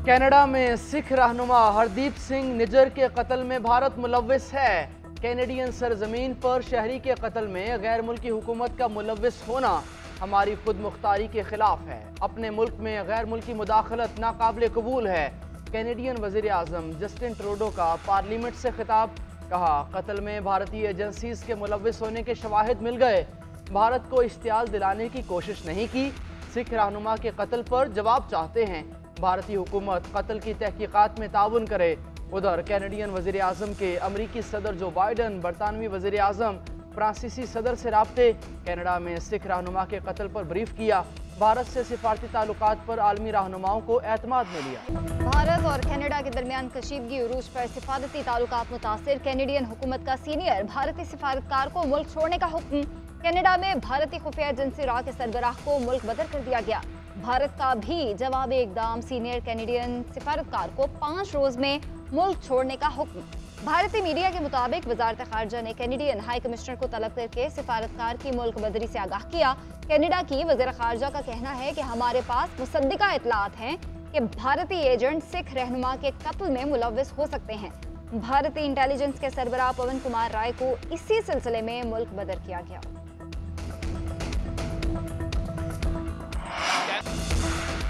Canada میں سکھ رہنما ہردیپ سنگھ نجر کے قتل میں بھارت ملوث ہے۔ کینیڈین سرزمین پر شہری کے قتل میں غیر ملکی حکومت کا ملوث ہونا ہماری خود مختاری کے خلاف ہے۔ اپنے ملک میں غیر ملکی مداخلت ناقابل قبول ہے۔ کینیڈین وزیر اعظم جسٹن ٹروڈو کا پارلیمنٹ سے خطاب، کہا قتل میں بھارتی ایجنسیز کے ملوث ہونے کے شواہد مل گئے، بھارت کو اشتعال دلانے کی کوشش نہیں کی، سکھ رہنما کے قتل پر جواب چاہتے ہیں، بھارتی حکومت قتل کی تحقیقات میں تعاون کرے۔ ادھر کینیڈین وزیر اعظم کے امریکی صدر جو بائیڈن، برطانوی وزیر اعظم فرانسیسی صدر سے رابطے، کینیڈا میں سکھ رہنما کے قتل پر بریف کیا، بھارت سے سفارتی تعلقات پر عالمی رہنماؤں کو اعتماد میں لیا۔ بھارت اور کینیڈا کے درمیان کشیدگی عروج پر سفارتی تعلقات متاثر، کینیڈین حکومت کا سینئر بھارتی سفارتکار کو ملک چھوڑنے کا حکم، کینیڈا میں بھارتی خفیہ ایجنسی را کے سربراہ کو ملک بدر کر دیا گیا۔ بھارت کا بھی جوابی اقدام، سینئر کینیڈین سفارتکار کو 5 روز میں ملک چھوڑنے کا حکم۔ بھارتی میڈیا کے مطابق وزارت خارجہ نے کینیڈین ہائی کمشنر کو طلب کر کے سفارتکار کی ملک بدری سے آگاہ کیا۔ کینیڈا کی وزیر خارجہ کا کہنا ہے کہ ہمارے پاس مصدقہ اطلاعات ہیں کہ بھارتی ایجنٹ سکھ رہنما کے قتل میں ملوث ہو سکتے ہیں۔ بھارتی انٹیلیجنس کے سربراہ پون کمار رائے کو اسی سلسلے میں ملک بدر کیا گیا۔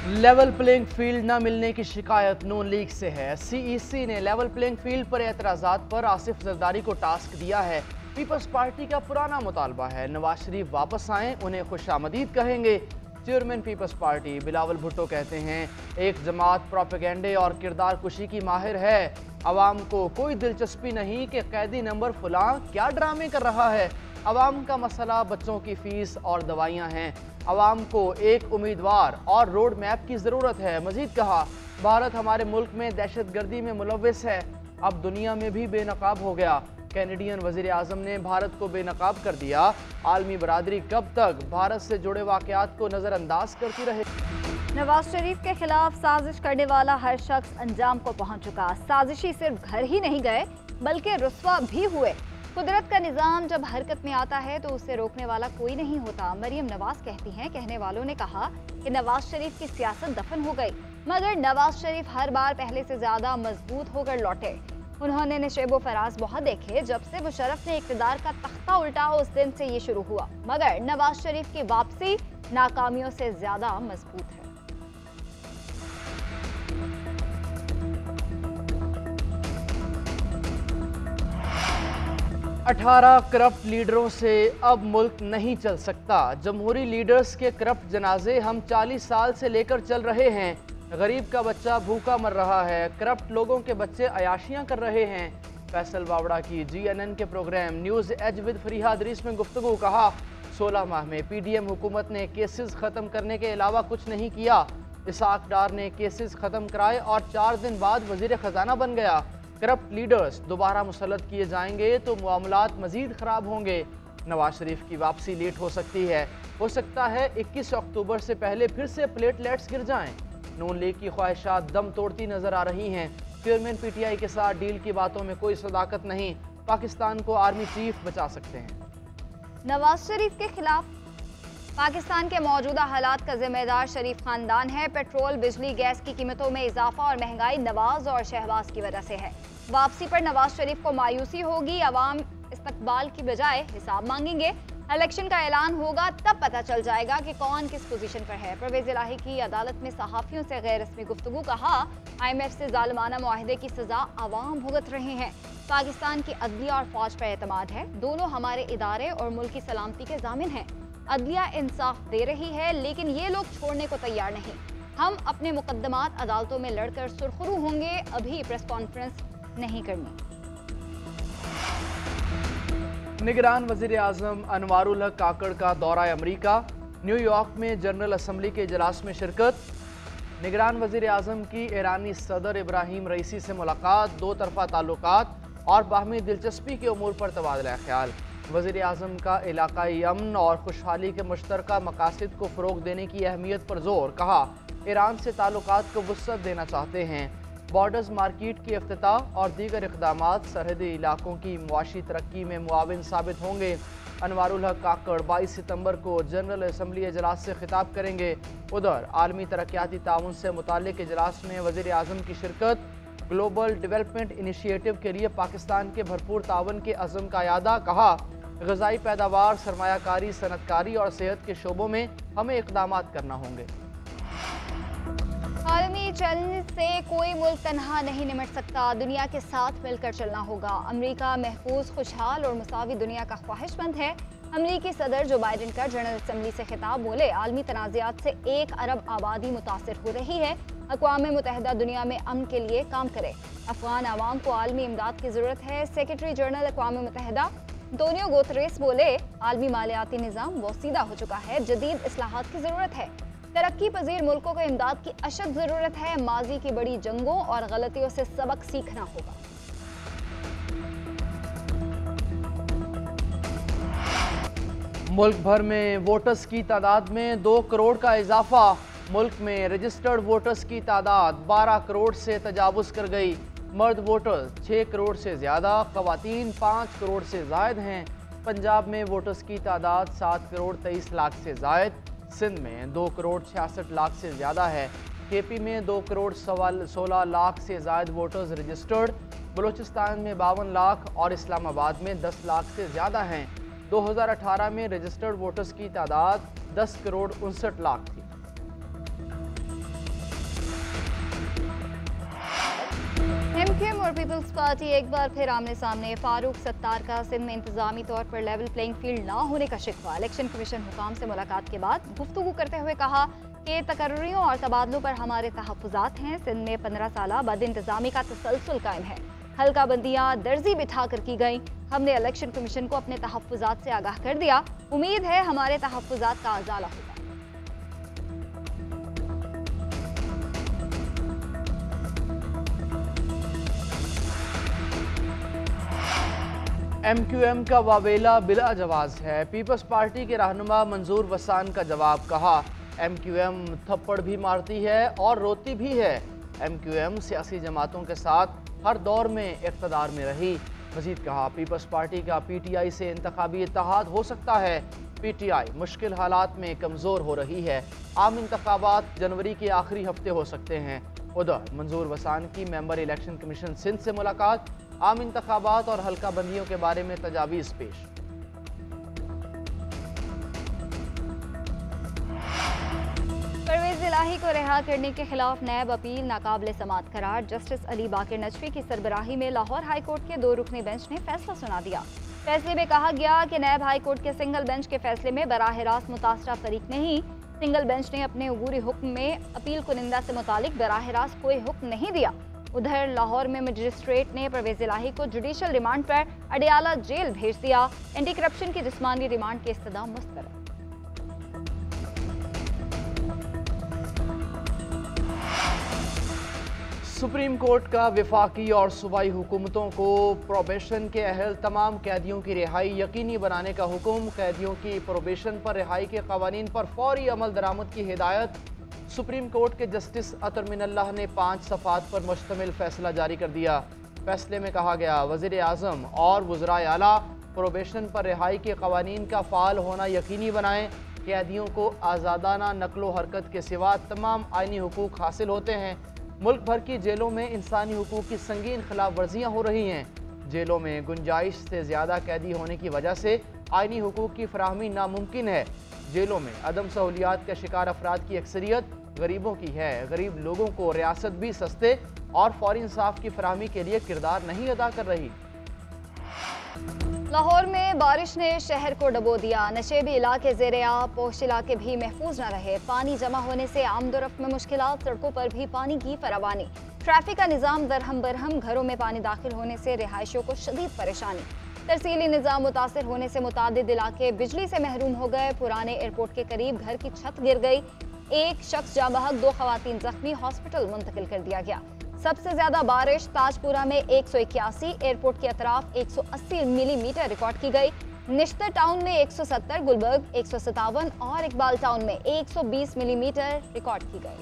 لیول پلینگ فیلڈ نہ ملنے کی شکایت نون لیگ سے ہے۔ سی ای سی نے لیول پلینگ فیلڈ پر اعتراضات پر آصف زرداری کو ٹاسک دیا ہے۔ پیپلز پارٹی کا پرانا مطالبہ ہے نواز شریف واپس آئیں، انہیں خوش آمدید کہیں گے۔ Chairman Peoples Party Bilawal Bhutto کہتے ہیں ایک جماعت پروپیگنڈے اور کردار کشی کی ماہر ہے، عوام کو کوئی دلچسپی نہیں کہ قیدی نمبر فلاں کیا ڈرامے کر رہا ہے۔ عوام کا مسئلہ بچوں کی فیس اور دوائیاں ہیں، عوام کو ایک امیدوار اور روڈ میپ کی ضرورت ہے۔ مزید کہا بھارت ہمارے ملک میں دہشت گردی میں ملوث ہے، اب دنیا میں بھی بے نقاب ہو گیا۔ کینیڈین وزیر اعظم نے بھارت کو بے نقاب کر دیا، عالمی برادری کب تک بھارت سے جڑے واقعات کو نظر انداز کرتی رہے۔ نواز شریف کے خلاف سازش کرنے والا ہر شخص انجام کو پہنچ چکا، سازشی صرف گھر ہی نہیں گئے بلکہ رسوا بھی ہوئے۔ قدرت کا نظام جب حرکت میں آتا ہے تو اسے روکنے والا کوئی نہیں ہوتا، مریم نواز کہتی ہیں۔ کہنے والوں نے کہا کہ نواز شریف کی سیاست دفن ہو گئی، مگر نواز شریف ہر بار پہلے سے زیادہ مضبوط ہو کر لوٹے۔ انہوں نے نشیب و فراز بہت دیکھے، جب سے مشرف نے اقتدار کا تختہ الٹا اس دن سے یہ شروع ہوا، مگر نواز شریف کی واپسی ناکامیوں سے زیادہ مضبوط ہے۔ 18 کرپٹ لیڈروں سے اب ملک نہیں چل سکتا، جمہوری لیڈرز کے کرپٹ جنازے ہم 40 سال سے لے کر چل رہے ہیں، غریب کا بچہ بھوکا مر رہا ہے، کرپٹ لوگوں کے بچے عیاشیاں کر رہے ہیں۔ فیصل واوڑا کی GNN کے programme News Edge with Fareeha Idrees میں گفتگو، کہا 16 ماہ میں پی ڈی ایم حکومت نے کیسز ختم کرنے کے علاوہ کچھ نہیں کیا، اسحاق ڈار نے کیسز ختم کرائے اور 4 دن بعد وزیر خزانہ بن گیا۔ کرپٹ لیڈرز دوبارہ مسلط کیے جائیں گے تو معاملات مزید خراب ہوں گے۔ نواز شریف کی واپسی لیٹ ہو سکتی ہے، ہو سکتا ہے 21 اکتوبر سے پہلے پھر سے پلیٹلیٹس گر جائیں۔ نون لیگ کی خواہشات دم توڑتی نظر آ رہی ہیں، چیئرمین پی ٹی آئی کے ساتھ ڈیل کی باتوں میں کوئی صداقت نہیں، پاکستان کو آرمی چیف بچا سکتے ہیں۔ نواز شریف کے خلاف پاکستان کے موجودہ حالات کا ذمہ دار شریف خاندان ہے، پیٹرول، بجلی، گیس کی قیمتوں میں اضافہ اور مہنگائی نواز اور شہباز کی وجہ سے ہے۔ واپسی پر نواز شریف کو مایوسی ہوگی، عوام استقبال کی بجائے حساب مانگیں گے، الیکشن کا اعلان ہوگا تب پتہ چل جائے گا کہ کون کس پوزیشن پر ہے۔ پرویز الہی کی عدالت میں صحافیوں سے غیر رسمی گفتگو، کہا IMF سے ظالمانہ معاہدے کی سزا عوام بھگت رہے ہیں، پاکستان کی عدلیہ اور فوج پر اعتماد ہے، دونوں ہمارے ادارے اور ملک کی سلامتی کے ضامن ہیں، عدلیہ انصاف دے رہی ہے لیکن یہ لوگ چھوڑنے کو تیار نہیں، ہم اپنے مقدمات عدالتوں میں لڑ کر سرخرو ہوں گے، ابھی پریس کانفرنس نہیں کرنی۔ نگران وزیر اعظم انوار الحق کاکڑ کا دورہ امریکہ، نیو یارک میں جنرل اسمبلی کے اجلاس میں شرکت۔ نگران وزیر اعظم کی ایرانی صدر ابراہیم رئیسی سے ملاقات، 2 طرفہ تعلقات اور باہمی دلچسپی کے امور پر تبادلہ خیال۔ وزیر اعظم کا علاقائی امن اور خوشحالی کے مشترکہ مقاصد کو فروغ دینے کی اہمیت پر زور، کہا ایران سے تعلقات کو وسعت دینا چاہتے ہیں، بارڈرز مارکیٹ کی افتتاح اور دیگر اقدامات سرحدی علاقوں کی معاشی ترقی میں معاون ثابت ہوں گے۔ انوار الحق کاکڑ 22 ستمبر کو جنرل اسمبلی اجلاس سے خطاب کریں گے۔ ادھر عالمی ترقیاتی تعاون سے متعلق اجلاس میں وزیر اعظم کی شرکت۔ گلوبل ڈیولپمنٹ انیشیٹو کے لیے پاکستان کے بھرپور تعاون کے عزم کا اعادہ۔ کہا غذائی پیداوار، سرمایہ کاری، صنعت کاری اور صحت کے شعبوں میں ہمیں اقدامات کرنا ہوں گے۔ عالمی چیلنج سے کوئی ملک تنہا نہیں نمٹ سکتا، دنیا کے ساتھ مل کر چلنا ہوگا۔ امریکہ محفوظ، خوشحال اور مساوی دنیا کا خواہش مند ہے۔ امریکی صدر جو بائیڈن کا جنرل اسمبلی سے خطاب بولے عالمی تنازعات سے 1 ارب آبادی متاثر ہو رہی ہے، اقوام متحدہ دنیا میں امن کے لیے کام کرے، افغان عوام کو عالمی امداد کی ضرورت ہے۔ سیکرٹری جنرل اقوام متحدہ انتونیو گوتریس بولے عالمی مالیاتی نظام بوسیدہ ہو چکا ہے، جدید اصلاحات کی ضرورت ہے، ترقی پذیر ملکوں کو امداد کی اشد ضرورت ہے، ماضی کی بڑی جنگوں اور غلطیوں سے سبق سیکھنا ہوگا۔ ملک بھر میں ووٹرز کی تعداد میں 2 کروڑ کا اضافہ، ملک میں رجسٹرڈ ووٹرز کی تعداد 12 کروڑ سے تجاوز کر گئی۔ مرد ووٹرز 6 کروڑ سے زیادہ، خواتین 5 کروڑ سے زائد ہیں۔ پنجاب میں ووٹرز کی تعداد 7 کروڑ 23 لاکھ سے زائد، سندھ میں 2 کروڑ 66 لاکھ سے زیادہ ہے، کے پی میں 2 کروڑ 16 لاکھ سے زائد ووٹرز رجسٹرڈ، بلوچستان میں 52 لاکھ اور اسلام آباد میں 10 لاکھ سے زیادہ ہیں۔ 2018 میں رجسٹرڈ ووٹرز کی تعداد 10 کروڑ 59 لاکھ تھی۔ ایم کیو ایم اور پیپلز پارٹی ایک بار پھر آمنے سامنے، فاروق ستار کا سندھ میں انتظامی طور پر لیول پلینگ فیلڈ نہ ہونے کا شکوہ۔ الیکشن کمیشن حکام سے ملاقات کے بعد گفتگو کرتے ہوئے کہا کہ تقرریوں اور تبادلوں پر ہمارے تحفظات ہیں۔ سندھ میں 15 سالہ بد انتظامی کا تسلسل قائم ہے، حلقہ بندیاں درزی بٹھا کر کی گئیں۔ ہم نے الیکشن کمیشن کو اپنے تحفظات سے آگاہ کر دیا، امید ہے ہمارے تحفظات کا ازالہ ہوگا۔ ایم کیو ایم کا واویلا بلا جواز ہے، پیپلز پارٹی کے رہنما منظور وسان کا جواب۔ کہا ایم کیو ایم تھپڑ بھی مارتی ہے اور روتی بھی ہے۔ ایم کیو ایم سیاسی جماعتوں کے ساتھ ہر دور میں اقتدار میں رہی۔ مزید کہا پیپلز پارٹی کا پی ٹی آئی سے انتخابی اتحاد ہو سکتا ہے، پی ٹی آئی مشکل حالات میں کمزور ہو رہی ہے، عام انتخابات جنوری کے آخری ہفتے ہو سکتے ہیں۔ ادھر منظور وسان کی ممبر الیکشن کمیشن سندھ سے ملاقات، عام انتخابات اور حلقہ بندیوں کے بارے میں تجاویز پیش۔ پرویز الہی کو رہا کرنے کے خلاف نیب اپیل ناقابل سماعت قرار، جسٹس علی باقر نجفی کی سربراہی میں لاہور ہائی کورٹ کے 2 رکنی بینچ نے فیصلہ سنا دیا۔ فیصلے میں کہا گیا کہ نیب ہائی کورٹ کے سنگل بینچ کے فیصلے میں براہ راست متاثرہ فریق نہیں۔ سنگل بینچ نے اپنے عبوری حکم میں اپیل کنندہ سے متعلق براہ راست کوئی حکم نہیں دیا۔ ادھر لاہور میں مجسٹریٹ نے پرویز الہی کو جوڈیشل ریمانڈ پر اڈیالہ جیل بھیج دیا، اینٹی کرپشن کی جسمانی ریمانڈ کی استدعا مسترد۔ سپریم کورٹ کا وفاقی اور صوبائی حکومتوں کو پروبیشن کے اہل تمام قیدیوں کی رہائی یقینی بنانے کا حکم، قیدیوں کی پروبیشن پر رہائی کے قوانین پر فوری عمل درآمد کی ہدایت۔ سپریم کورٹ کے جسٹس اطہر من اللہ نے 5 صفحات پر مشتمل فیصلہ جاری کر دیا۔ فیصلے میں کہا گیا وزیر اعظم اور وزرائے اعلیٰ پروبیشن پر رہائی کے قوانین کا فعال ہونا یقینی بنائیں، قیدیوں کو آزادانہ نقل و حرکت کے سوا تمام آئینی حقوق حاصل ہوتے ہیں۔ ملک بھر کی جیلوں میں انسانی حقوق کی سنگین خلاف ورزیاں ہو رہی ہیں، جیلوں میں گنجائش سے زیادہ قیدی ہونے کی وجہ سے آئینی حقوق کی فراہمی ناممکن ہے۔ جیلوں میں عدم سہولیات کا شکار افراد کی اکثریت غریبوں کی ہے، غریب لوگوں کو ریاست بھی سستے اور فوری انصاف کی فراہمی کے لیے کردار نہیں ادا کر رہی۔ لاہور میں بارش نے شہر کو ڈبو دیا، نشیبی علاقے زیر آب، پوش علاقے بھی محفوظ نہ رہے۔ پانی جمع ہونے سے آمد و رفت میں مشکلات، سڑکوں پر بھی پانی کی فراوانی، ٹریفک کا نظام درہم برہم، گھروں میں پانی داخل ہونے سے رہائشیوں کو شدید پریشانی، ترسیلی نظام متاثر ہونے سے متعدد علاقے بجلی سے محروم ہو گئے، پرانے ایئرپورٹ کے قریب گھر کی چھت گر گئی، 1 شخص جاں بحق، 2 خواتین زخمی، ہاسپٹل منتقل کر دیا گیا۔ سب سے زیادہ بارش تاجپورہ میں 181، ایئرپورٹ کے اطراف 180 ملی میٹر ریکارڈ کی گئی، نشتر ٹاؤن میں 170، گلبرگ 157 اور اقبال ٹاؤن میں 120 ملی میٹر ریکارڈ کی گئی۔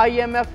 IMF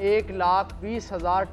1,20,000